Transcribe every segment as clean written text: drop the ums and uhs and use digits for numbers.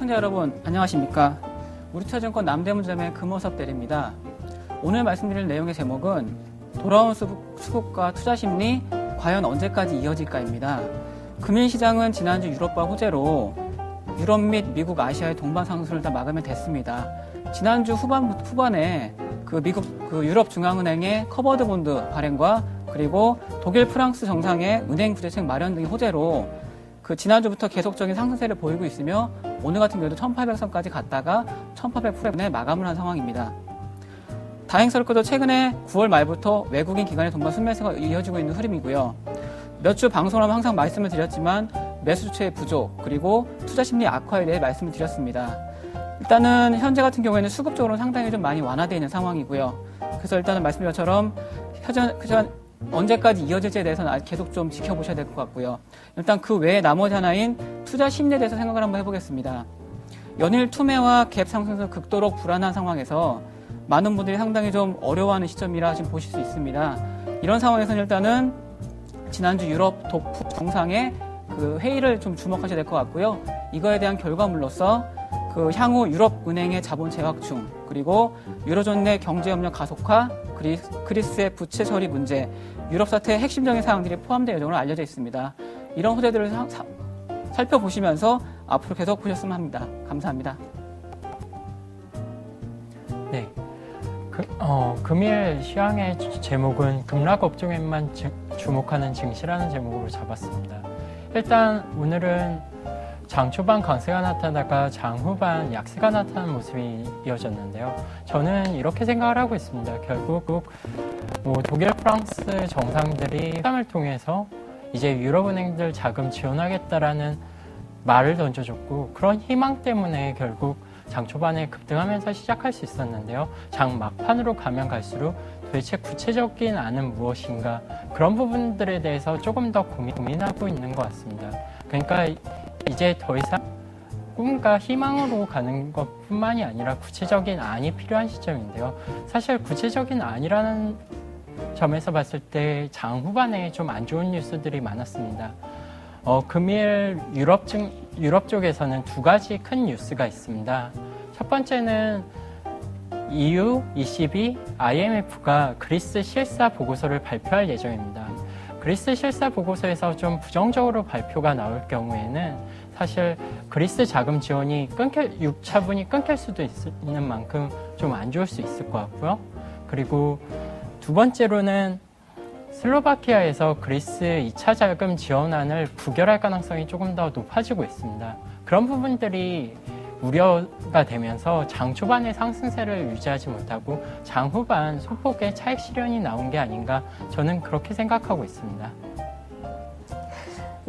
시청자 여러분 안녕하십니까. 우리투자증권 남대문점의 금호섭 대리입니다. 오늘 말씀드릴 내용의 제목은 돌아온 수급과 투자심리 과연 언제까지 이어질까입니다. 금일시장은 지난주 유럽과 호재로 유럽 및 미국, 아시아의 동반 상승을 다 막으면 됐습니다. 지난주 후반에 미국 유럽 중앙은행의 커버드 본드 발행과 그리고 독일, 프랑스 정상의 은행 부채책 마련 등의 호재로 지난주부터 계속적인 상승세를 보이고 있으며 오늘 같은 경우도 1800선까지 갔다가 1800%에 마감을 한 상황입니다. 다행스럽게도 최근에 9월 말부터 외국인 기관의 동반 순매수가 이어지고 있는 흐름이고요. 몇 주 방송을 하면 항상 말씀을 드렸지만 매수 주체의 부족 그리고 투자 심리 악화에 대해 말씀을 드렸습니다. 일단은 현재 같은 경우에는 수급적으로는 상당히 좀 많이 완화되어 있는 상황이고요. 그래서 일단은 말씀드린 것처럼 언제까지 이어질지에 대해서는 계속 좀 지켜보셔야 될 것 같고요. 일단 그 외에 나머지 하나인 투자 심리에 대해서 생각을 한번 해보겠습니다. 연일 투매와 갭 상승에서 극도로 불안한 상황에서 많은 분들이 상당히 좀 어려워하는 시점이라 지금 보실 수 있습니다. 이런 상황에서는 일단은 지난주 유럽 독프 정상의 회의를 좀 주목하셔야 될 것 같고요. 이거에 대한 결과물로서 향후 유럽은행의 자본 재확충, 그리고 유로존 내 경제협력 가속화, 그리스의 부채 처리 문제, 유럽 사태의 핵심적인 사항들이 포함된 예정으로 알려져 있습니다. 이런 호재들을 살펴보시면서 앞으로 계속 보셨으면 합니다. 감사합니다. 네. 금일 시황의 제목은 급락 업종에만 주목하는 증시라는 제목으로 잡았습니다. 일단 오늘은 장 초반 강세가 나타나다가 장 후반 약세가 나타나는 모습이 이어졌는데요. 저는 이렇게 생각을 하고 있습니다. 결국 독일, 프랑스 정상들이 회담을 통해서 이제 유럽은행들 자금 지원하겠다라는 말을 던져줬고 그런 희망 때문에 결국 장 초반에 급등하면서 시작할 수 있었는데요. 장 막판으로 가면 갈수록 도대체 구체적인 안은 무엇인가 그런 부분들에 대해서 조금 더 고민하고 있는 것 같습니다. 그러니까 이제 더 이상 꿈과 희망으로 가는 것뿐만이 아니라 구체적인 안이 필요한 시점인데요. 사실 구체적인 안이라는 점에서 봤을 때 장 후반에 좀 안 좋은 뉴스들이 많았습니다. 금일 유럽 쪽에서는 두 가지 큰 뉴스가 있습니다. 첫 번째는 EU, ECB, IMF가 그리스 실사 보고서를 발표할 예정입니다. 그리스 실사 보고서에서 좀 부정적으로 발표가 나올 경우에는 사실 그리스 자금 지원이 6차분이 끊길 수도 있는 만큼 좀 안 좋을 수 있을 것 같고요. 그리고 두 번째로는 슬로바키아에서 그리스 2차 자금 지원안을 부결할 가능성이 조금 더 높아지고 있습니다. 그런 부분들이 우려가 되면서 장 초반의 상승세를 유지하지 못하고 장 후반 소폭의 차익 실현이 나온 게 아닌가 저는 그렇게 생각하고 있습니다.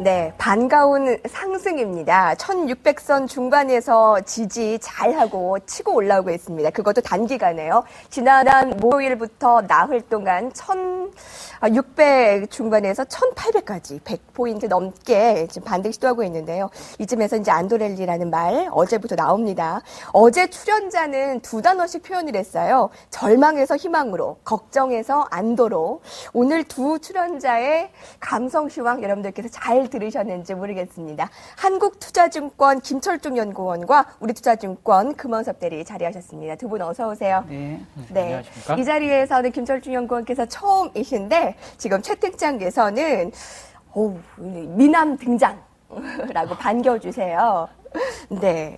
네, 반가운 상승입니다. 1600선 중반에서 지지 잘하고 치고 올라오고 있습니다. 그것도 단기간에요. 지난 목요일부터 나흘 동안 1600 중반에서 1800까지 100포인트 넘게 지금 반등 시도하고 있는데요. 이쯤에서 이제 안도랠리라는 말 어제부터 나옵니다. 어제 출연자는 두 단어씩 표현을 했어요. 절망에서 희망으로, 걱정에서 안도로. 오늘 두 출연자의 감성시황 여러분들께서 잘 들으셨는지 모르겠습니다. 한국투자증권 김철중 연구원과 우리투자증권 금원섭 대리 자리하셨습니다. 두 분 어서 오세요. 네. 안녕하십니까? 이 자리에서는 김철중 연구원께서 처음이신데 지금 채팅창에서는 미남 등장라고 반겨주세요. 네,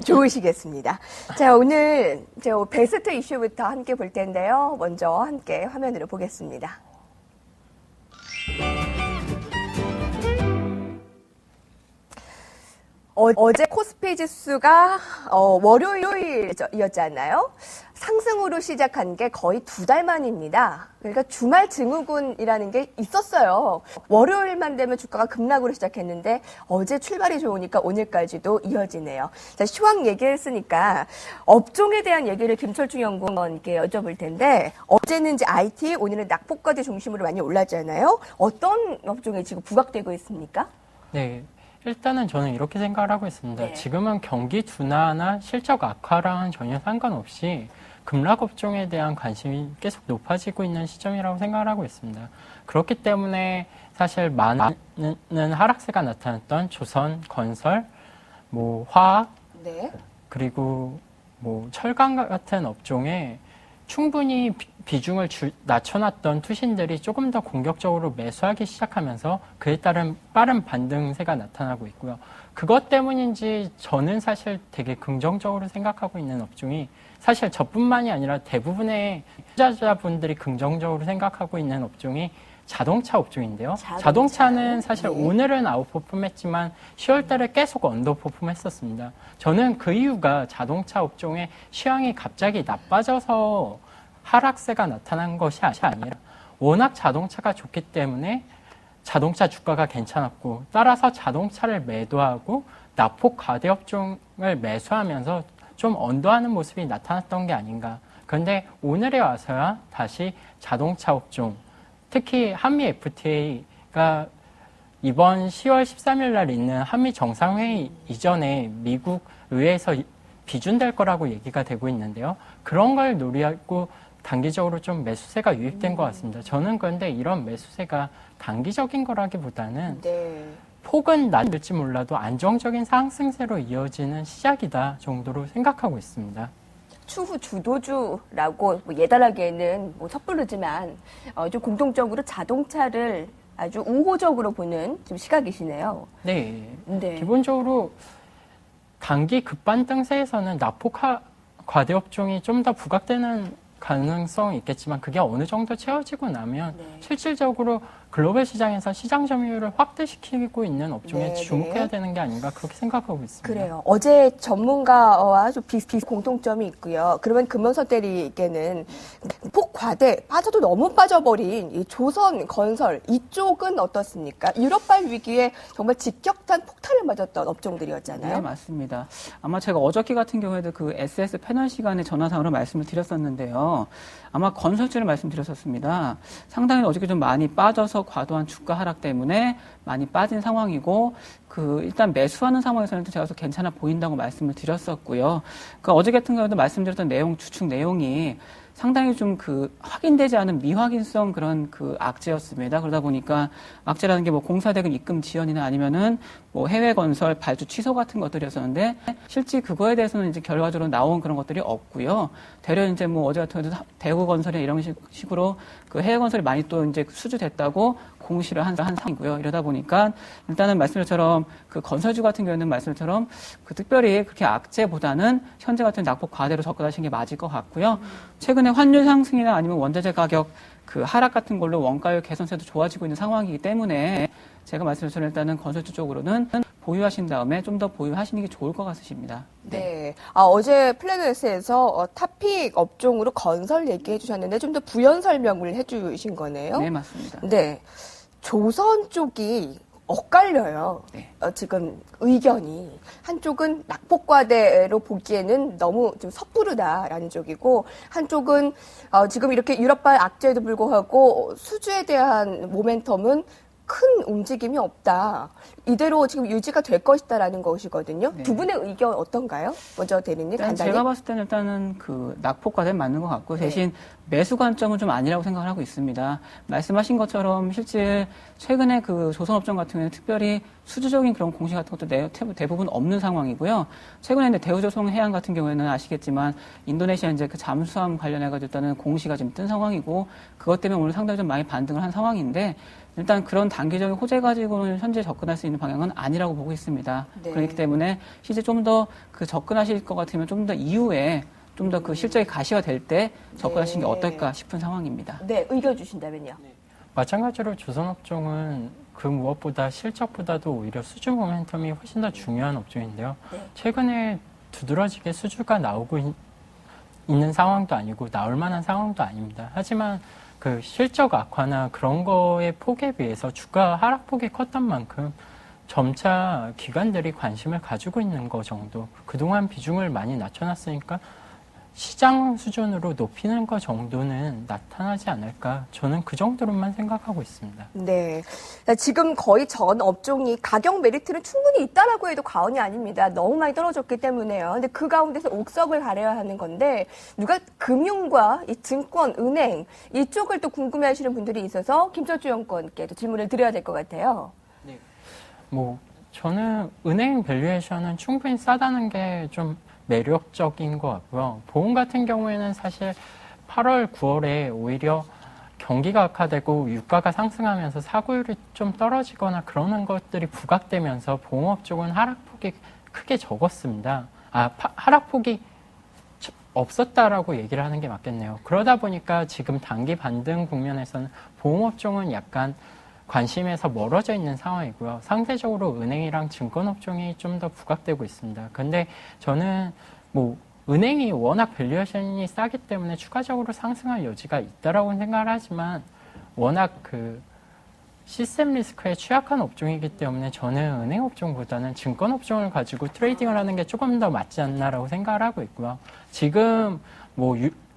좋으시겠습니다. 자, 오늘 베스트 이슈부터 함께 볼 텐데요. 먼저 함께 화면으로 보겠습니다. 어제 코스피 지수가 월요일이었잖아요. 상승으로 시작한 게 거의 두 달 만입니다. 그러니까 주말 증후군이라는 게 있었어요. 월요일만 되면 주가가 급락으로 시작했는데 어제 출발이 좋으니까 오늘까지도 이어지네요. 자, 시황 얘기했으니까 업종에 대한 얘기를 김철중 연구원께 여쭤볼 텐데 어제는 이제 IT, 오늘은 낙폭과대 중심으로 많이 올랐잖아요. 어떤 업종에 지금 부각되고 있습니까? 네. 일단은 저는 이렇게 생각을 하고 있습니다. 네. 지금은 경기 둔화나 실적 악화랑은 전혀 상관없이 급락 업종에 대한 관심이 계속 높아지고 있는 시점이라고 생각을 하고 있습니다. 그렇기 때문에 사실 많은 하락세가 나타났던 조선, 건설, 화학, 네. 그리고 뭐 철강 같은 업종에 충분히 비중을 낮춰놨던 투신들이 조금 더 공격적으로 매수하기 시작하면서 그에 따른 빠른 반등세가 나타나고 있고요. 그것 때문인지 저는 사실 되게 긍정적으로 생각하고 있는 업종이 사실 저뿐만이 아니라 대부분의 투자자분들이 긍정적으로 생각하고 있는 업종이 자동차 업종인데요. 자동차는 사실 네. 오늘은 아웃퍼폼했지만 10월 달에 계속 언더퍼폼했었습니다. 저는 그 이유가 자동차 업종의 시황이 갑자기 나빠져서 하락세가 나타난 것이 아니라 워낙 자동차가 좋기 때문에 자동차 주가가 괜찮았고 따라서 자동차를 매도하고 낙폭 과대 업종을 매수하면서 좀 언더하는 모습이 나타났던 게 아닌가. 그런데 오늘에 와서야 다시 자동차 업종 특히 한미 FTA가 이번 10월 13일 날 있는 한미 정상회의 이전에 미국 의회에서 비준될 거라고 얘기가 되고 있는데요. 그런 걸 노리하고 단기적으로 좀 매수세가 유입된 것 같습니다. 저는 그런데 이런 매수세가 단기적인 거라기보다는 폭은 낮을지 몰라도 안정적인 상승세로 이어지는 시작이다 정도로 생각하고 있습니다. 추후 주도주라고 뭐 예단하기에는 뭐 섣부르지만 좀 공통적으로 자동차를 아주 우호적으로 보는 좀 시각이시네요. 네. 네. 기본적으로 단기 급반등세에서는 낙폭 과대 업종이 좀 더 부각되는 가능성이 있겠지만 그게 어느 정도 채워지고 나면 실질적으로 글로벌 시장에서 시장 점유율을 확대시키고 있는 업종에 주목해야 되는 게 아닌가 그렇게 생각하고 있습니다. 그래요. 어제 전문가와 좀 비슷 공통점이 있고요. 그러면 금연서 대리에게는 폭과대 빠져도 너무 빠져버린 이 조선 건설 이쪽은 어떻습니까? 유럽발 위기에 정말 직격탄 폭탄을 맞았던 업종들이었잖아요. 네, 맞습니다. 아마 제가 어저께 같은 경우에도 그 SS 패널 시간에 전화상으로 말씀을 드렸었는데요. 아마 건설주를 말씀드렸었습니다. 상당히 어저께 좀 많이 빠져서 과도한 주가 하락 때문에 많이 빠진 상황이고 일단 매수하는 상황에서는 제가 괜찮아 보인다고 말씀을 드렸었고요. 어제 같은 경우에도 말씀드렸던 내용, 주축 내용이 상당히 좀 확인되지 않은 미확인성 그런 악재였습니다. 그러다 보니까 악재라는 게 뭐 공사대금 입금 지연이나 아니면은 뭐 해외 건설 발주 취소 같은 것들이었었는데 실제 그거에 대해서는 이제 결과적으로 나온 그런 것들이 없고요. 대려 이제 뭐 어제 같은 경우도 대구 건설이나 이런 식으로 해외 건설이 많이 또 이제 수주됐다고 공시를 한 상황이고요. 이러다 보니까 일단은 말씀처럼 건설주 같은 경우에는 말씀처럼 특별히 그렇게 악재보다는 현재 같은 낙폭 과대로 접근하시는 게 맞을 것 같고요. 최근에 환율 상승이나 아니면 원자재 가격 하락 같은 걸로 원가율 개선세도 좋아지고 있는 상황이기 때문에 제가 말씀드린 일단은 건설주 쪽으로는 보유하신 다음에 좀 더 보유하시는 게 좋을 것 같으십니다. 네. 어제 플래너스에서 탑픽 업종으로 건설 얘기해 주셨는데 좀 더 부연 설명을 해 주신 거네요. 네, 맞습니다. 네. 조선 쪽이 엇갈려요. 네. 지금 의견이. 한쪽은 낙폭과대로 보기에는 너무 좀 섣부르다라는 쪽이고, 한쪽은 지금 이렇게 유럽발 악재에도 불구하고 수주에 대한 모멘텀은 큰 움직임이 없다. 이대로 지금 유지가 될 것이다라는 것이거든요. 네. 두 분의 의견 어떤가요? 먼저 대리님 간단히. 제가 봤을 때는 일단은 낙폭과대는 맞는 것 같고 대신 매수 관점은 좀 아니라고 생각을 하고 있습니다. 말씀하신 것처럼 실제 최근에 조선업종 같은 경우에는 특별히 수주적인 그런 공시 같은 것도 대부분 없는 상황이고요. 최근에 이제 대우조선해양 같은 경우에는 아시겠지만 인도네시아 이제 잠수함 관련해가지고 일단은 공시가 좀 뜬 상황이고 그것 때문에 오늘 상당히 좀 많이 반등을 한 상황인데 일단 그런 단기적인 호재 가지고는 현재 접근할 수 있는 방향은 아니라고 보고 있습니다. 네. 그렇기 때문에 실제 좀 더 접근하실 것 같으면 좀 더 이후에 좀 더 실적이 가시가 될 때 접근하시는 게 어떨까 싶은 상황입니다. 네, 의견 주신다면요. 마찬가지로 조선업종은 그 무엇보다 실적보다도 오히려 수주 모멘텀이 훨씬 더 중요한 업종인데요. 최근에 두드러지게 수주가 나오고 있는 상황도 아니고 나올 만한 상황도 아닙니다. 하지만 실적 악화나 그런 거의 폭에 비해서 주가 하락폭이 컸던 만큼 점차 기관들이 관심을 가지고 있는 거 정도, 그동안 비중을 많이 낮춰놨으니까 시장 수준으로 높이는 것 정도는 나타나지 않을까. 저는 그 정도로만 생각하고 있습니다. 네. 지금 거의 전 업종이 가격 메리트는 충분히 있다라고 해도 과언이 아닙니다. 너무 많이 떨어졌기 때문에요. 근데 그 가운데서 옥석을 가려야 하는 건데 누가 금융과 이 증권, 은행 이쪽을 또 궁금해 하시는 분들이 있어서 김철주 연구원께도 질문을 드려야 될 것 같아요. 네. 저는 은행 밸류에이션은 충분히 싸다는 게 좀 매력적인 것 같고요. 보험 같은 경우에는 사실 8월, 9월에 오히려 경기가 악화되고 유가가 상승하면서 사고율이 좀 떨어지거나 그러는 것들이 부각되면서 보험업 쪽은 하락폭이 크게 적었습니다. 하락폭이 없었다라고 얘기를 하는 게 맞겠네요. 그러다 보니까 지금 단기 반등 국면에서는 보험업종은 약간 관심에서 멀어져 있는 상황이고요. 상대적으로 은행이랑 증권업종이 좀 더 부각되고 있습니다. 근데 저는 은행이 워낙 밸류에이션이 싸기 때문에 추가적으로 상승할 여지가 있다라고 생각을 하지만 워낙 시스템 리스크에 취약한 업종이기 때문에 저는 은행 업종보다는 증권 업종을 가지고 트레이딩을 하는 게 조금 더 맞지 않나라고 생각을 하고 있고요. 지금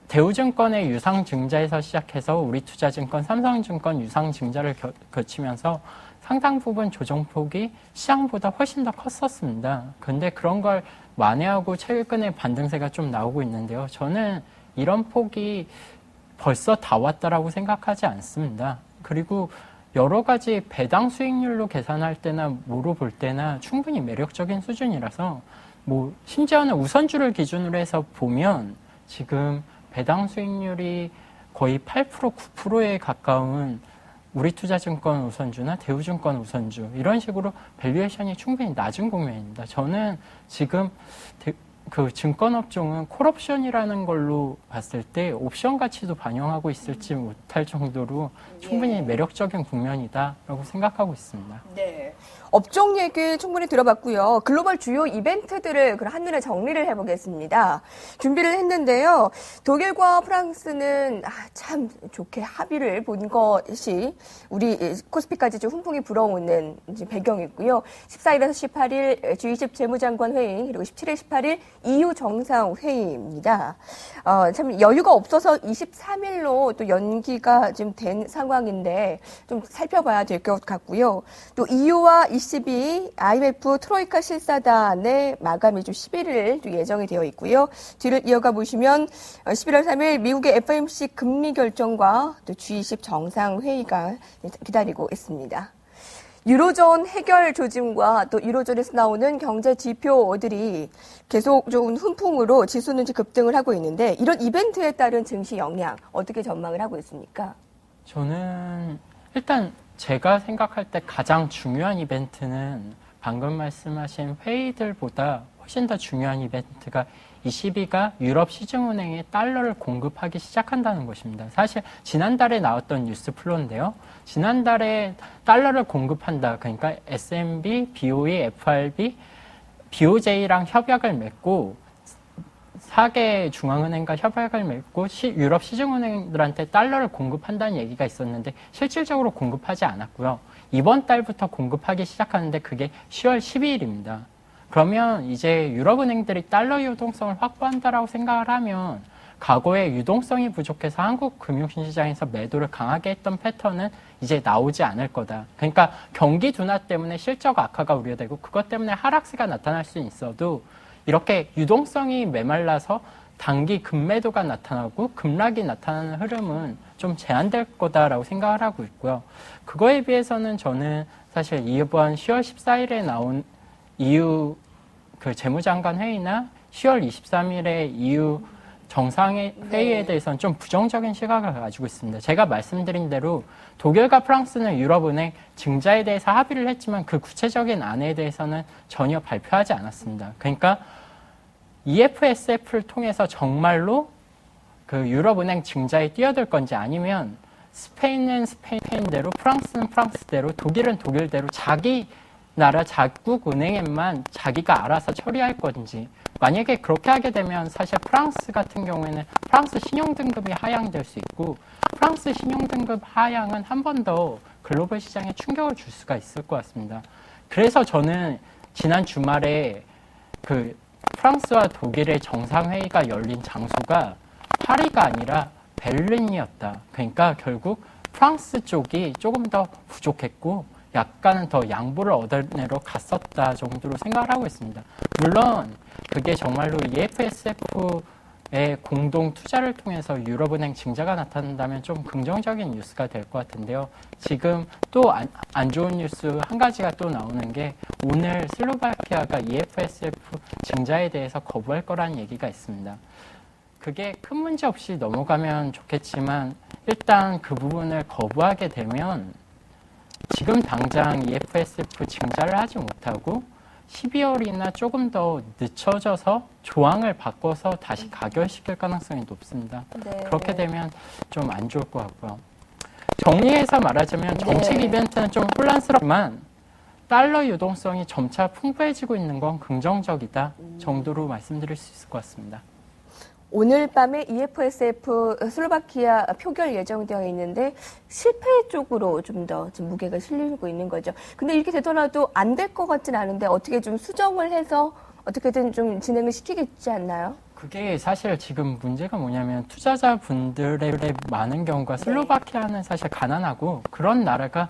대우증권의 유상증자에서 시작해서 우리투자증권, 삼성증권 유상증자를 거치면서 상당 부분 조정폭이 시장보다 훨씬 더 컸었습니다. 근데 그런 걸 만회하고 최근에 반등세가 좀 나오고 있는데요. 저는 이런 폭이 벌써 다 왔다라고 생각하지 않습니다. 그리고 여러 가지 배당 수익률로 계산할 때나 뭐로 볼 때나 충분히 매력적인 수준이라서 심지어는 우선주를 기준으로 해서 보면 지금 배당 수익률이 거의 8%, 9%에 가까운 우리투자증권 우선주나 대우증권 우선주 이런 식으로 밸류에이션이 충분히 낮은 국면입니다. 저는 지금 증권업종은 콜옵션이라는 걸로 봤을 때 옵션 가치도 반영하고 있을지 못할 정도로 충분히 매력적인 국면이다라고 생각하고 있습니다. 네. 업종 얘기 충분히 들어봤고요. 글로벌 주요 이벤트들을 한눈에 정리를 해보겠습니다. 준비를 했는데요. 독일과 프랑스는 참 좋게 합의를 본 것이 우리 코스피까지 좀 훈풍이 불어오는 배경이고요. 14일에서 18일 G20 재무장관 회의 그리고 17일, 18일 EU 정상회의입니다. 참 여유가 없어서 23일로 또 연기가 좀 된 상황인데 좀 살펴봐야 될 것 같고요. 또 EU와 ECB, IMF 트로이카 실사단의 마감이 좀 11일 예정이 되어 있고요. 뒤를 이어가 보시면 11월 3일 미국의 FOMC 금리 결정과 또 G20 정상회의가 기다리고 있습니다. 유로존 해결 조짐과 또 유로존에서 나오는 경제 지표들이 계속 좋은 훈풍으로 지수는 급등을 하고 있는데 이런 이벤트에 따른 증시 영향 어떻게 전망을 하고 있습니까? 저는 일단 제가 생각할 때 가장 중요한 이벤트는 방금 말씀하신 회의들보다 훨씬 더 중요한 이벤트가 ECB가 유럽 시중은행에 달러를 공급하기 시작한다는 것입니다. 사실 지난달에 나왔던 뉴스 플로인데요. 지난달에 달러를 공급한다. 그러니까 SNB, BOE, FRB, BOJ랑 협약을 맺고 4개 중앙은행과 협약을 맺고 유럽 시중은행들한테 달러를 공급한다는 얘기가 있었는데 실질적으로 공급하지 않았고요. 이번 달부터 공급하기 시작하는데 그게 10월 12일입니다. 그러면 이제 유럽은행들이 달러 유동성을 확보한다라고 생각을 하면 과거에 유동성이 부족해서 한국 금융시장에서 매도를 강하게 했던 패턴은 이제 나오지 않을 거다. 그러니까 경기 둔화 때문에 실적 악화가 우려되고 그것 때문에 하락세가 나타날 수는 있어도 이렇게 유동성이 메말라서 단기 급매도가 나타나고 급락이 나타나는 흐름은 좀 제한될 거다라고 생각을 하고 있고요. 그거에 비해서는 저는 사실 이번 10월 14일에 나온 EU 재무장관 회의나 10월 23일에 EU 정상회의에 대해서는 좀 부정적인 시각을 가지고 있습니다. 제가 말씀드린 대로 독일과 프랑스는 유럽은행 증자에 대해서 합의를 했지만 그 구체적인 안에 대해서는 전혀 발표하지 않았습니다. 그러니까 EFSF를 통해서 정말로 유럽은행 증자에 뛰어들 건지 아니면 스페인은 스페인대로 프랑스는 프랑스대로 독일은 독일대로 자기 나라 자국 은행에만 자기가 알아서 처리할 건지 만약에 그렇게 하게 되면 사실 프랑스 같은 경우에는 프랑스 신용등급이 하향될 수 있고 프랑스 신용등급 하향은 한 번 더 글로벌 시장에 충격을 줄 수가 있을 것 같습니다. 그래서 저는 지난 주말에 프랑스와 독일의 정상회의가 열린 장소가 파리가 아니라 베를린이었다. 그러니까 결국 프랑스 쪽이 조금 더 부족했고 약간은 더 양보를 얻어내러 갔었다 정도로 생각을 하고 있습니다. 물론 그게 정말로 EFSF 공동 투자를 통해서 유럽은행 증자가 나타난다면 좀 긍정적인 뉴스가 될 것 같은데요. 지금 또 안 좋은 뉴스 한 가지가 또 나오는 게 오늘 슬로바키아가 EFSF 증자에 대해서 거부할 거라는 얘기가 있습니다. 그게 큰 문제 없이 넘어가면 좋겠지만 일단 그 부분을 거부하게 되면 지금 당장 EFSF 증자를 하지 못하고 12월이나 조금 더 늦춰져서 조항을 바꿔서 다시 가결시킬 가능성이 높습니다. 네. 그렇게 되면 좀 안 좋을 것 같고요. 정리해서 말하자면 정책 네. 이벤트는 좀 혼란스럽지만 달러 유동성이 점차 풍부해지고 있는 건 긍정적이다 정도로 말씀드릴 수 있을 것 같습니다. 오늘 밤에 EFSF 슬로바키아 표결 예정되어 있는데 실패 쪽으로 좀 더 무게가 실리고 있는 거죠. 근데 이렇게 되더라도 안 될 것 같진 않은데 어떻게 좀 수정을 해서 어떻게든 좀 진행을 시키겠지 않나요? 그게 사실 지금 문제가 뭐냐면 투자자분들의 많은 경우가 슬로바키아는 사실 가난하고 그런 나라가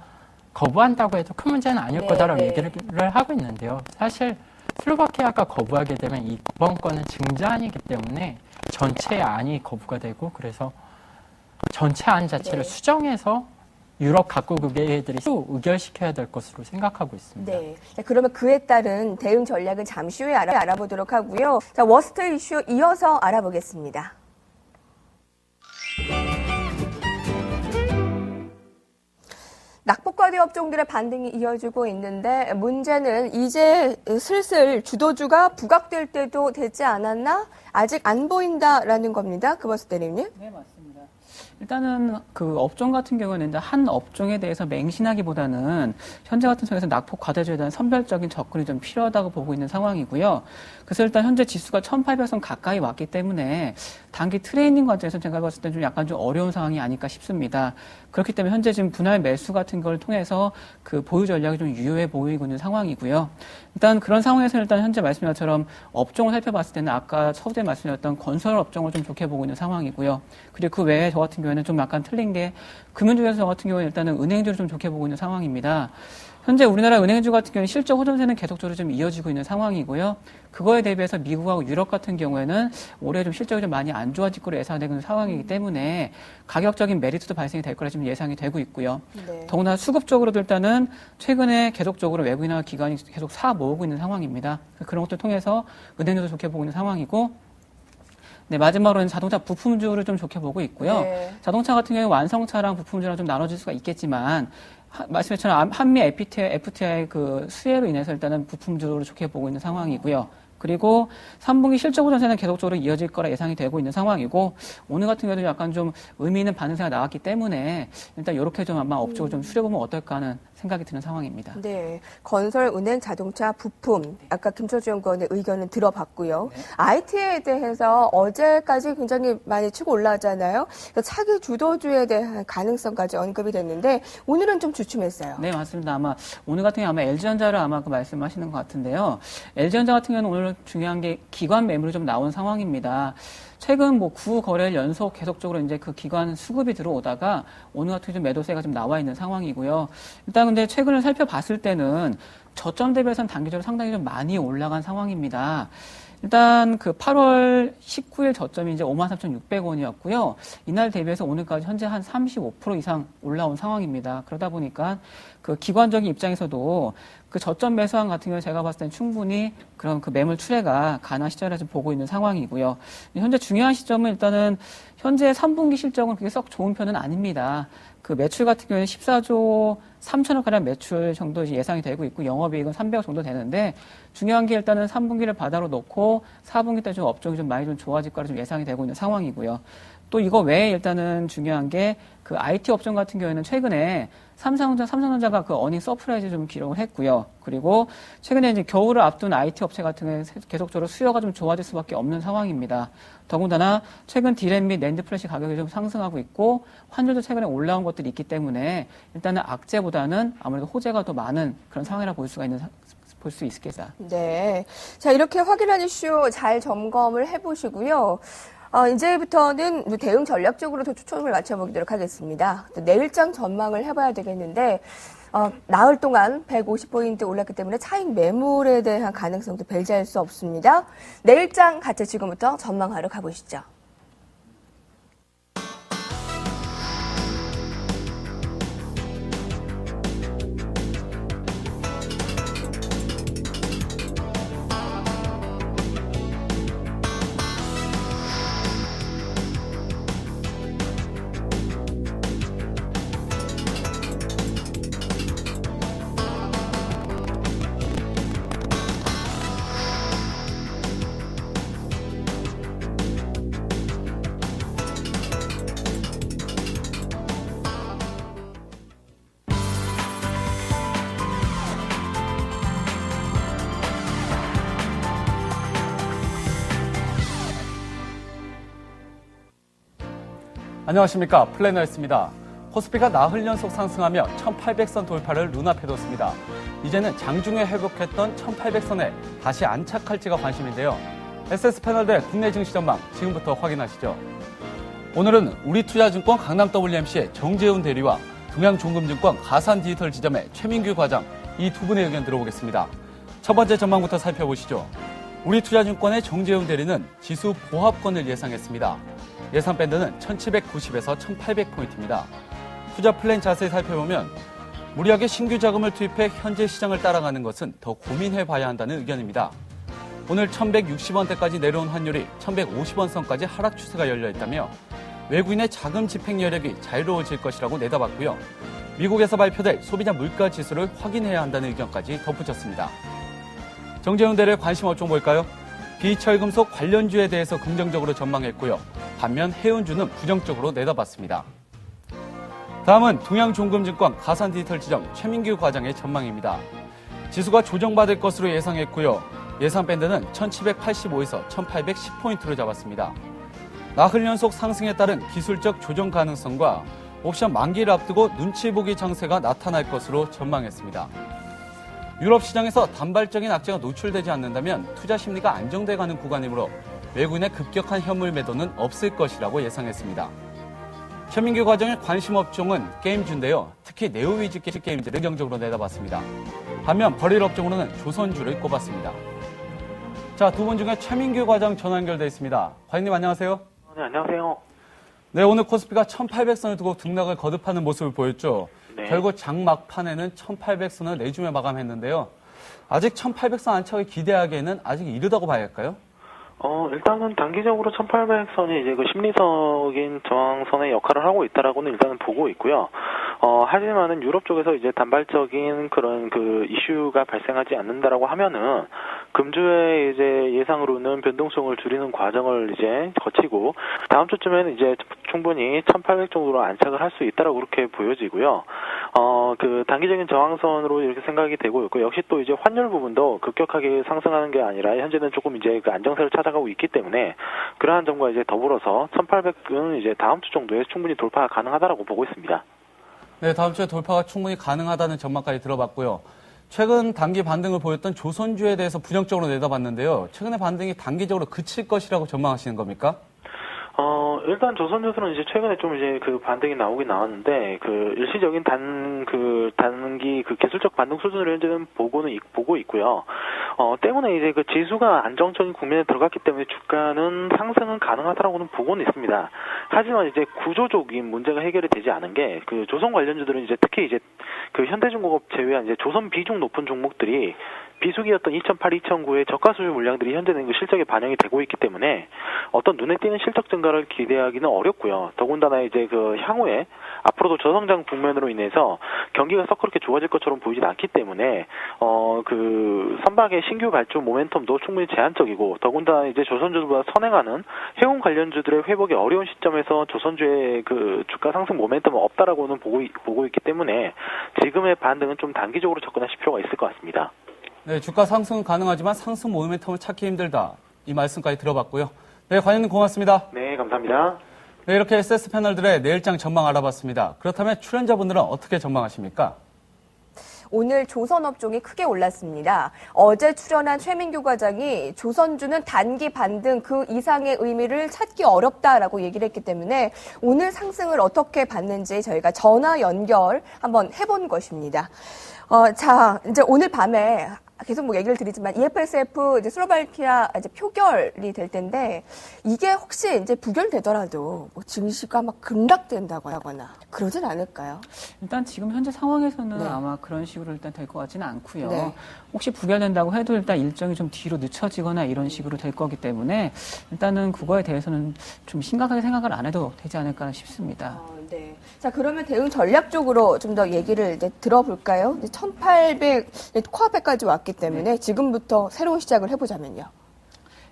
거부한다고 해도 큰 문제는 아닐 거다라고 얘기를 하고 있는데요. 사실 슬로바키아가 거부하게 되면 이번 건은 증자안이기 때문에 전체 안이 거부가 되고 그래서 전체 안 자체를 수정해서 유럽 각국 의회들이 또 의결시켜야 될 것으로 생각하고 있습니다. 네. 자, 그러면 그에 따른 대응 전략은 잠시 후에 알아보도록 하고요. 자, 워스트 이슈 이어서 알아보겠습니다. 낙폭과대 업종들의 반등이 이어지고 있는데 문제는 이제 슬슬 주도주가 부각될 때도 되지 않았나? 아직 안 보인다라는 겁니다. 금원수 대리님. 네, 맞습니다. 일단은 그 업종 같은 경우는 한 업종에 대해서 맹신하기보다는 현재 같은 상황에서 낙폭 과대주에 대한 선별적인 접근이 좀 필요하다고 보고 있는 상황이고요. 그래서 일단 현재 지수가 1800선 가까이 왔기 때문에 단기 트레이딩 관점에서 제가 봤을 때 좀 약간 좀 어려운 상황이 아닐까 싶습니다. 그렇기 때문에 현재 지금 분할 매수 같은 걸 통해서 그 보유 전략이 좀 유효해 보이고 있는 상황이고요. 일단 그런 상황에서 일단 현재 말씀드린 것처럼 업종을 살펴봤을 때는 아까 서두에 말씀드렸던 건설 업종을 좀 좋게 보고 있는 상황이고요. 그리고 그 외에 저 같은 경우에는 좀 약간 틀린 게 금융주에서 저 같은 경우에는 일단은 은행주를 좀 좋게 보고 있는 상황입니다. 현재 우리나라 은행주 같은 경우는 실적 호전세는 계속적으로 좀 이어지고 있는 상황이고요. 그거에 대비해서 미국하고 유럽 같은 경우에는 올해 좀 실적이 좀 많이 안 좋아질 거로 예상되고 있는 상황이기 때문에 가격적인 메리트도 발생이 될 거라 지금 예상이 되고 있고요. 네. 더구나 수급적으로도 일단은 최근에 계속적으로 외국인화 기관이 계속 사 모으고 있는 상황입니다. 그런 것들 통해서 은행주도 좋게 보고 있는 상황이고 네, 마지막으로는 자동차 부품주를 좀 좋게 보고 있고요. 네. 자동차 같은 경우에 완성차랑 부품주랑 좀 나눠질 수가 있겠지만 말씀처럼 한미 FTI 그 수혜로 인해서 일단은 부품주를 좋게 보고 있는 상황이고요. 그리고 3분기 실적 호전세는 계속적으로 이어질 거라 예상이 되고 있는 상황이고 오늘 같은 경우도 약간 좀 의미 있는 반응세가 나왔기 때문에 일단 이렇게 좀 아마 업적을 좀 수려보면 어떨까 하는 생각이 드는 상황입니다. 네. 건설, 은행, 자동차, 부품. 아까 김철주 연구원의 의견은 들어봤고요. 네. IT에 대해서 어제까지 굉장히 많이 치고 올라왔잖아요. 차기 주도주에 대한 가능성까지 언급이 됐는데 오늘은 좀 주춤했어요. 네, 맞습니다. 아마 오늘 같은 경우 아마 LG전자를 아마 그 말씀하시는 것 같은데요. LG전자 같은 경우는 오늘 중요한 게 기관 매물이 좀 나온 상황입니다. 최근 뭐 9거래일 연속 계속적으로 이제 그 기관 수급이 들어오다가 오늘 같은 좀 매도세가 좀 나와 있는 상황이고요. 일단 근데 최근을 살펴봤을 때는 저점 대비해서는 단기적으로 상당히 좀 많이 올라간 상황입니다. 일단 그 8월 19일 저점이 이제 53,600원이었고요. 이날 대비해서 오늘까지 현재 한 35% 이상 올라온 상황입니다. 그러다 보니까 그 기관적인 입장에서도 그 저점 매수한 같은 경우에 제가 봤을 때는 충분히 그런 그 매물 출회가 가능한 시점에서 보고 있는 상황이고요. 현재 중요한 시점은 일단은 현재 3분기 실적은 그게 썩 좋은 편은 아닙니다. 그 매출 같은 경우에는 14조 3천억가량 매출 정도 예상이 되고 있고 영업이익은 300억 정도 되는데 중요한 게 일단은 3분기를 바다로 놓고 4분기 때 좀 업종이 좀 많이 좀 좋아질 거라 좀 예상이 되고 있는 상황이고요. 또 이거 외에 일단은 중요한 게 그 IT 업종 같은 경우에는 최근에 삼성전자가 그 어닝 서프라이즈 좀 기록을 했고요. 그리고 최근에 이제 겨울을 앞둔 IT 업체 같은 경우에 계속적으로 수요가 좀 좋아질 수밖에 없는 상황입니다. 더군다나 최근 디램 및 낸드 플래시 가격이 좀 상승하고 있고 환율도 최근에 올라온 것들이 있기 때문에 일단은 악재보다는 아무래도 호재가 더 많은 그런 상황이라 볼 수 있겠다. 네. 자, 이렇게 확인한 이슈 잘 점검을 해보시고요. 이제부터는 대응 전략적으로 더 초점을 맞춰보도록 하겠습니다. 내일장 전망을 해봐야 되겠는데, 나흘 동안 150포인트 올랐기 때문에 차익 매물에 대한 가능성도 배제할 수 없습니다. 내일장 같이 지금부터 전망하러 가보시죠. 안녕하십니까, 플래너였습니다. 코스피가 나흘 연속 상승하며 1800선 돌파를 눈앞에 뒀습니다. 이제는 장중에 회복했던 1800선에 다시 안착할지가 관심인데요. SS패널들의 국내 증시 전망 지금부터 확인하시죠. 오늘은 우리투자증권 강남 WMC의 정재훈 대리와 동양종금증권 가산디지털지점의 최민규 과장, 이 두 분의 의견 들어보겠습니다. 첫 번째 전망부터 살펴보시죠. 우리투자증권의 정재훈 대리는 지수 보합권을 예상했습니다. 예상 밴드는 1790에서 1800포인트입니다. 투자 플랜 자세히 살펴보면 무리하게 신규 자금을 투입해 현재 시장을 따라가는 것은 더 고민해 봐야 한다는 의견입니다. 오늘 1160원대까지 내려온 환율이 1150원 선까지 하락 추세가 열려있다며 외국인의 자금 집행 여력이 자유로워질 것이라고 내다봤고요. 미국에서 발표될 소비자 물가 지수를 확인해야 한다는 의견까지 덧붙였습니다. 정재훈 대리의 관심 업종 볼까요? 비철금속 관련주에 대해서 긍정적으로 전망했고요. 반면 해운주는 부정적으로 내다봤습니다. 다음은 동양종금증권 가산디지털지점 최민규 과장의 전망입니다. 지수가 조정받을 것으로 예상했고요. 예상 밴드는 1785에서 1810포인트로 잡았습니다. 나흘 연속 상승에 따른 기술적 조정 가능성과 옵션 만기를 앞두고 눈치 보기 장세가 나타날 것으로 전망했습니다. 유럽 시장에서 단발적인 악재가 노출되지 않는다면 투자 심리가 안정돼가는 구간이므로 외국인의 급격한 현물 매도는 없을 것이라고 예상했습니다. 최민규 과장의 관심 업종은 게임주인데요. 특히 네오 위주 게임들을 긍정적으로 내다봤습니다. 반면 벌일 업종으로는 조선주를 꼽았습니다. 자, 두 분 중에 최민규 과장 전화 연결돼 있습니다. 과장님 안녕하세요. 네, 안녕하세요. 네, 오늘 코스피가 1800선을 두고 등락을 거듭하는 모습을 보였죠. 네. 결국 장 막판에는 1800선을 내주며 마감했는데요. 아직 1800선 안착을 기대하기에는 아직 이르다고 봐야 할까요? 일단은 단기적으로 1800선이 이제 그 심리적인 저항선의 역할을 하고 있다라고는 일단은 보고 있고요. 하지만은 유럽 쪽에서 이제 단발적인 그런 그 이슈가 발생하지 않는다라고 하면은 금주의 이제 예상으로는 변동성을 줄이는 과정을 이제 거치고 다음 주쯤에는 이제 충분히 1800 정도로 안착을 할 수 있다라고 그렇게 보여지고요. 그 단기적인 저항선으로 이렇게 생각이 되고 있고 역시 또 이제 환율 부분도 급격하게 상승하는 게 아니라 현재는 조금 이제 그 안정세를 찾아가고 있기 때문에 그러한 점과 이제 더불어서 1800은 이제 다음 주 정도에 충분히 돌파가 가능하다라고 보고 있습니다. 네, 다음 주에 돌파가 충분히 가능하다는 전망까지 들어봤고요. 최근 단기 반등을 보였던 조선주에 대해서 부정적으로 내다봤는데요. 최근의 반등이 단기적으로 그칠 것이라고 전망하시는 겁니까? 일단 조선주수는 이제 최근에 좀 이제 그 반등이 나오긴 나왔는데 그 일시적인 단기 그 기술적 반등 수준으로 현재는 보고 있고요. 때문에 이제 그 지수가 안정적인 국면에 들어갔기 때문에 주가는 상승은 가능하다라고는 보고는 있습니다. 하지만 이제 구조적인 문제가 해결이 되지 않은 게 그 조선 관련주들은 이제 특히 이제 그 현대중공업 제외한 이제 조선 비중 높은 종목들이 비수기였던 2008, 2009의 저가 수주 물량들이 현재는 그 실적에 반영이 되고 있기 때문에 어떤 눈에 띄는 실적 증가를 기대하기는 어렵고요. 더군다나 이제 그 향후에 앞으로도 저성장 국면으로 인해서 경기가 썩 그렇게 좋아질 것처럼 보이진 않기 때문에 그 선박의 신규 발주 모멘텀도 충분히 제한적이고 더군다나 이제 조선주보다 선행하는 해운 관련주들의 회복이 어려운 시점에서 조선주의 그 주가 상승 모멘텀은 없다라고는 보고 있기 때문에 지금의 반등은 좀 단기적으로 접근하실 필요가 있을 것 같습니다. 네, 주가 상승은 가능하지만 상승 모멘텀을 찾기 힘들다. 이 말씀까지 들어봤고요. 네, 관장님 고맙습니다. 네, 감사합니다. 네, 이렇게 SS 패널들의 내일장 전망 알아봤습니다. 그렇다면 출연자분들은 어떻게 전망하십니까? 오늘 조선업종이 크게 올랐습니다. 어제 출연한 최민규 과장이 조선주는 단기 반등 그 이상의 의미를 찾기 어렵다라고 얘기를 했기 때문에 오늘 상승을 어떻게 봤는지 저희가 전화 연결 한번 해본 것입니다. 자, 이제 오늘 밤에 계속 뭐 얘기를 드리지만 EFSF 이제 슬로바키아 이제 표결이 될 텐데 이게 혹시 이제 부결되더라도 뭐 증시가 막 급락된다고 하거나 그러진 않을까요? 일단 지금 현재 상황에서는 네. 아마 그런 식으로 일단 될 것 같지는 않고요. 네. 혹시 부결된다고 해도 일단 일정이 좀 뒤로 늦춰지거나 이런 식으로 될 거기 때문에 일단은 그거에 대해서는 좀 심각하게 생각을 안 해도 되지 않을까 싶습니다. 네. 자, 그러면 대응 전략적으로 좀 더 얘기를 이제 들어볼까요? 1800 코앞에까지 왔기 때문에 지금부터 새로운 시작을 해보자면요.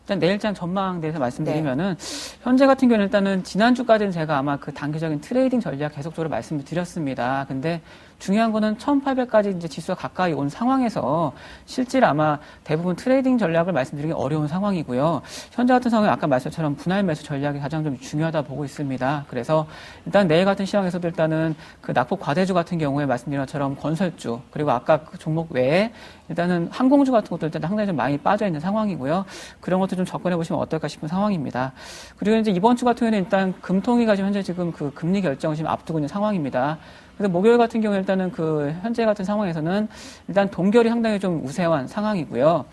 일단 내일장 전망에 대해서 말씀드리면은 현재 같은 경우는 일단은 지난주까지는 제가 아마 그 단기적인 트레이딩 전략 계속적으로 말씀을 드렸습니다. 근데 중요한 거는 1800까지 이제 지수가 가까이 온 상황에서 실제로 아마 대부분 트레이딩 전략을 말씀드리기 어려운 상황이고요. 현재 같은 상황에 아까 말씀처럼 분할 매수 전략이 가장 좀 중요하다 보고 있습니다. 그래서 일단 내일 같은 시황에서도 일단은 그 낙폭 과대주 같은 경우에 말씀드린 것처럼 건설주 그리고 아까 그 종목 외에 일단은 항공주 같은 것도 일단 상당히 좀 많이 빠져 있는 상황이고요. 그런 것도 좀 접근해 보시면 어떨까 싶은 상황입니다. 그리고 이제 이번 주 같은 경우에는 일단 금통위가 지금 현재 지금 그 금리 결정을 지금 앞두고 있는 상황입니다. 그래서 목요일 같은 경우에 일단은 그 현재 같은 상황에서는 일단 동결이 상당히 좀 우세한 상황이고요.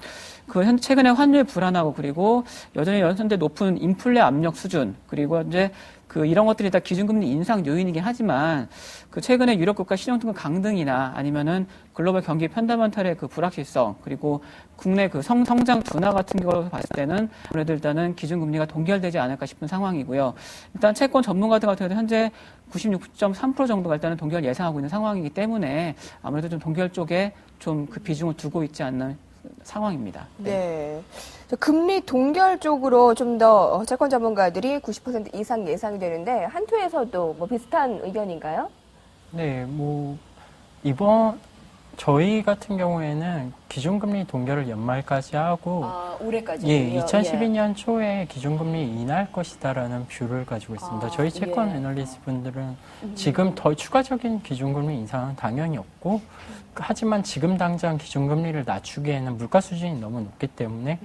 그 최근에 환율 불안하고 그리고 여전히 현재 높은 인플레 압력 수준 그리고 이제 그 이런 것들이 다 기준금리 인상 요인이긴 하지만 그 최근에 유럽 국가 신용등급 강등이나 아니면은 글로벌 경기 펀더멘털의 그 불확실성 그리고 국내 그 성장 둔화 같은 걸 봤을 때는 아무래도 일단은 기준금리가 동결되지 않을까 싶은 상황이고요. 일단 채권 전문가들 같은 경우도 현재 96.3% 정도가 일단은 동결 예상하고 있는 상황이기 때문에 아무래도 좀 동결 쪽에 좀 그 비중을 두고 있지 않는 상황입니다. 네. 금리 동결 쪽으로 좀 더 채권 전문가들이 90% 이상 예상이 되는데 한투에서도 뭐 비슷한 의견인가요? 네, 뭐 저희 같은 경우에는 기준금리 동결을 연말까지 하고 올해까지. 예, 2012년 초에 기준금리 인하할 것이다라는 뷰를 가지고 있습니다. 저희 채권 애널리스트 분들은 지금 더 추가적인 기준금리 인상은 당연히 없고 하지만 지금 당장 기준금리를 낮추기에는 물가 수준이 너무 높기 때문에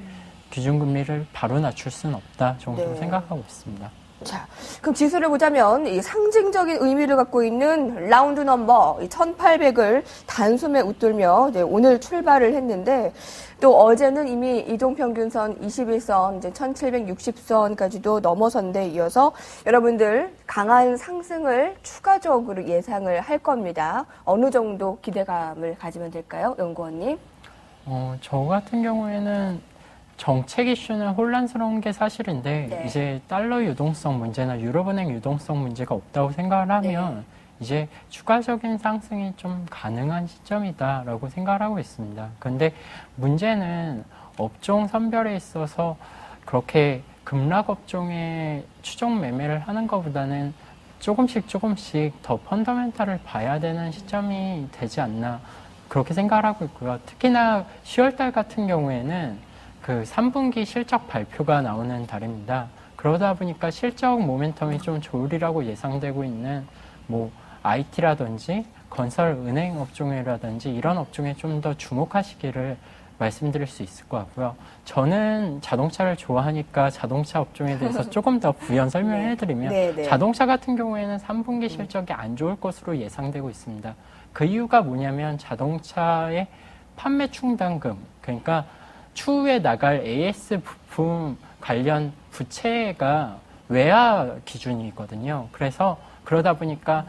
기준금리를 바로 낮출 수는 없다 정도로 생각하고 있습니다. 자, 그럼 지수를 보자면 이 상징적인 의미를 갖고 있는 라운드 넘버 1800을 단숨에 웃돌며 오늘 출발을 했는데 또 어제는 이미 이동평균선 21선 이제 1760선까지도 넘어선 데 이어서 여러분들 강한 상승을 추가적으로 예상을 할 겁니다. 어느 정도 기대감을 가지면 될까요, 연구원님? 저 같은 경우에는 정책 이슈는 혼란스러운 게 사실인데 이제 달러 유동성 문제나 유럽은행 유동성 문제가 없다고 생각을 하면 이제 추가적인 상승이 좀 가능한 시점이다라고 생각을 하고 있습니다. 그런데 문제는 업종 선별에 있어서 그렇게 급락 업종에 추종 매매를 하는 것보다는 조금씩 더 펀더멘탈을 봐야 되는 시점이 되지 않나 그렇게 생각을 하고 있고요. 특히나 10월달 같은 경우에는 그 3분기 실적 발표가 나오는 달입니다. 그러다 보니까 실적 모멘텀이 좀 좋으리라고 예상되고 있는 뭐 IT라든지 건설 은행 업종이라든지 이런 업종에 좀 더 주목하시기를 말씀드릴 수 있을 것 같고요. 저는 자동차를 좋아하니까 자동차 업종에 대해서 조금 더 부연 설명을 해드리면 자동차 같은 경우에는 3분기 실적이 안 좋을 것으로 예상되고 있습니다. 그 이유가 뭐냐면 자동차의 판매 충당금, 그러니까 추후에 나갈 AS 부품 관련 부채가 외화 기준이거든요. 그래서 그러다 보니까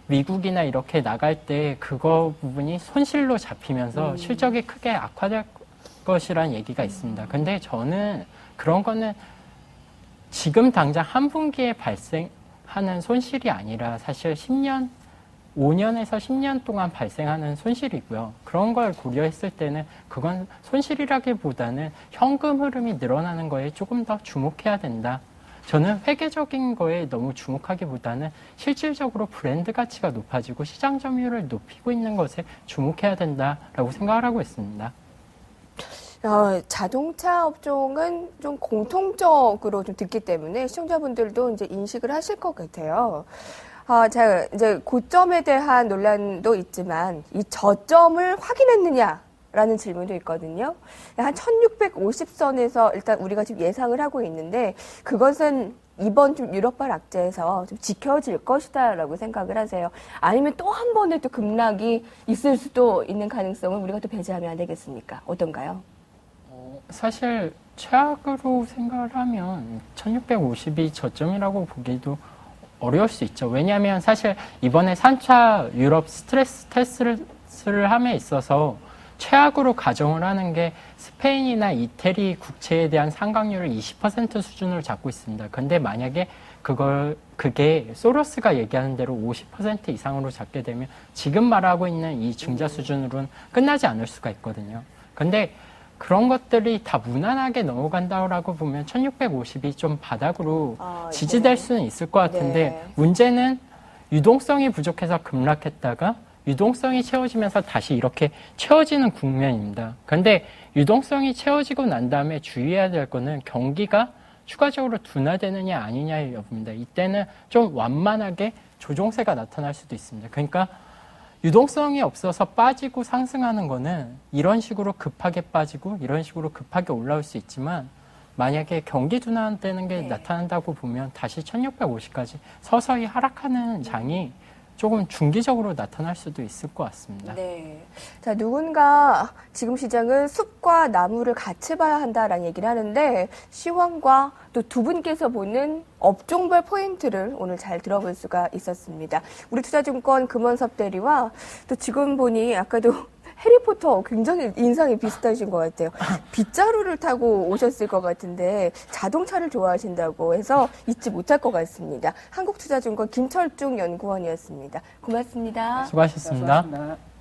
미국이나 이렇게 나갈 때 그거 부분이 손실로 잡히면서 실적이 크게 악화될 것이란 얘기가 있습니다. 근데 저는 그런 거는 지금 당장 한 분기에 발생하는 손실이 아니라 사실 5년에서 10년 동안 발생하는 손실이고요. 그런 걸 고려했을 때는 그건 손실이라기보다는 현금 흐름이 늘어나는 거에 조금 더 주목해야 된다. 저는 회계적인 거에 너무 주목하기보다는 실질적으로 브랜드 가치가 높아지고 시장 점유율을 높이고 있는 것에 주목해야 된다라고 생각을 하고 있습니다. 자동차 업종은 좀 공통적으로 좀 듣기 때문에 시청자분들도 이제 인식을 하실 것 같아요. 자, 이제 고점에 대한 논란도 있지만 이 저점을 확인했느냐라는 질문도 있거든요. 한 1650선에서 일단 우리가 지금 예상을 하고 있는데 그것은 이번 좀 유럽발 악재에서 좀 지켜질 것이다라고 생각을 하세요. 아니면 또 한 번의 또 급락이 있을 수도 있는 가능성을 우리가 또 배제하면 안 되겠습니까? 어떤가요? 사실 최악으로 생각을 하면 1650이 저점이라고 보기도 어려울 수 있죠. 왜냐하면 사실 이번에 3차 유럽 스트레스 테스트를 함에 있어서 최악으로 가정을 하는 게 스페인이나 이태리 국채에 대한 상각률을 20% 수준으로 잡고 있습니다. 근데 만약에 그게 소로스가 얘기하는 대로 50% 이상으로 잡게 되면 지금 말하고 있는 이 증자 수준으로는 끝나지 않을 수가 있거든요. 근데 그런 것들이 다 무난하게 넘어간다고 보면 1650이 좀 바닥으로 지지될 수는 있을 것 같은데 문제는 유동성이 부족해서 급락했다가 유동성이 채워지면서 다시 이렇게 채워지는 국면입니다. 근데 유동성이 채워지고 난 다음에 주의해야 될 거는 경기가 추가적으로 둔화되느냐 아니냐의 여부입니다. 이때는 좀 완만하게 조정세가 나타날 수도 있습니다. 그러니까 유동성이 없어서 빠지고 상승하는 거는 이런 식으로 급하게 빠지고 이런 식으로 급하게 올라올 수 있지만 만약에 경기 둔화되는 게 나타난다고 보면 다시 1650까지 서서히 하락하는 장이 조금 중기적으로 나타날 수도 있을 것 같습니다. 네. 자, 누군가 지금 시장은 숲과 나무를 같이 봐야 한다라는 얘기를 하는데 시황과 또 두 분께서 보는 업종별 포인트를 오늘 잘 들어볼 수가 있었습니다. 우리 투자증권 금원섭 대리와 또 지금 보니 아까도 해리포터 굉장히 인상이 비슷하신 것 같아요. 빗자루를 타고 오셨을 것 같은데 자동차를 좋아하신다고 해서 잊지 못할 것 같습니다. 한국투자증권 김철중 연구원이었습니다. 고맙습니다. 수고하셨습니다. 수고하셨습니다.